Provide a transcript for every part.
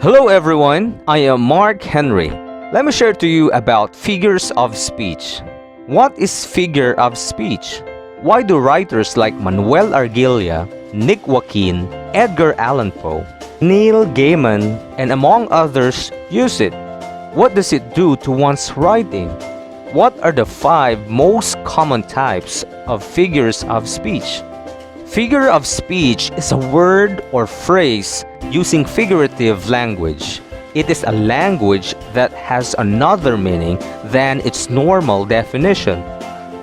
Hello everyone, I am Mark Henry. Let me share to you about figures of speech. What is figure of speech? Why do writers like Manuel Argilla, Nick Joaquin, Edgar Allan Poe, Neil Gaiman, and among others use it? What does it do to one's writing? What are the 5 most common types of figures of speech? Figure of speech is a word or phrase using figurative language. It is a language that has another meaning than its normal definition.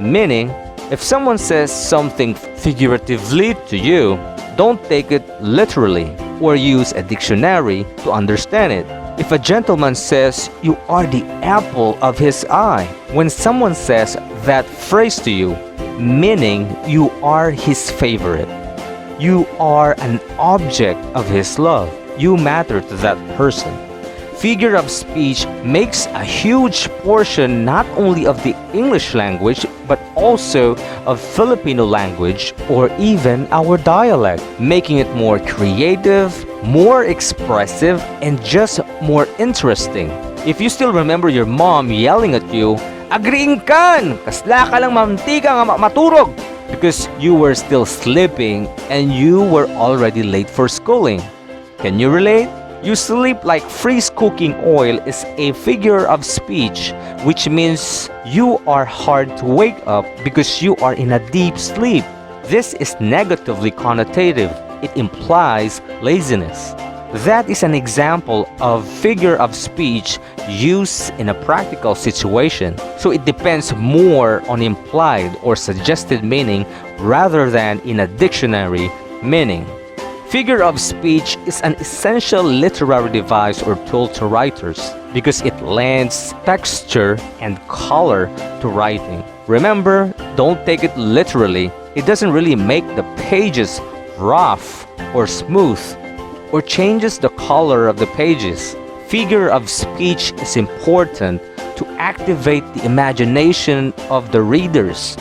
Meaning, if someone says something figuratively to you, don't take it literally or use a dictionary to understand it. If a gentleman says you are the apple of his eye, when someone says that phrase to you, meaning you are his favorite. You are an object of his love. You matter to that person. Figure of speech makes a huge portion not only of the English language but also of Filipino language or even our dialect, making it more creative, more expressive, and just more interesting. If you still remember your mom yelling at you, "Agriing kan! Kasla ka lang mantika nga maturog!" because you were still sleeping and you were already late for schooling. Can you relate? You sleep like freeze cooking oil is a figure of speech, which means you are hard to wake up because you are in a deep sleep. This is negatively connotative. It implies laziness. That is an example of figure of speech used in a practical situation. So it depends more on implied or suggested meaning rather than in a dictionary meaning. Figure of speech is an essential literary device or tool to writers because it lends texture and color to writing. Remember, don't take it literally. It doesn't really make the pages rough or smooth or changes the color of the pages. Figure of speech is important to activate the imagination of the readers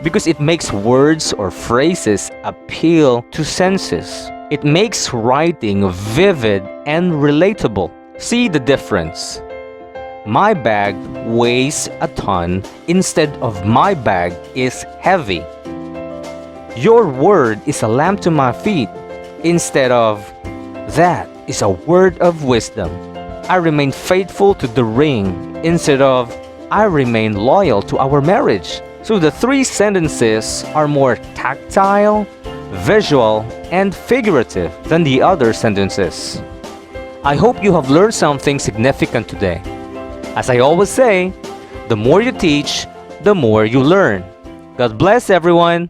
because it makes words or phrases appeal to senses. It makes writing vivid and relatable. See the difference. My bag weighs a ton instead of my bag is heavy. Your word is a lamp to my feet instead of that is a word of wisdom. I remain faithful to the ring instead of I remain loyal to our marriage. So the 3 sentences are more tactile, visual, and figurative than the other sentences. I hope you have learned something significant today. As I always say, the more you teach, the more you learn. God bless everyone.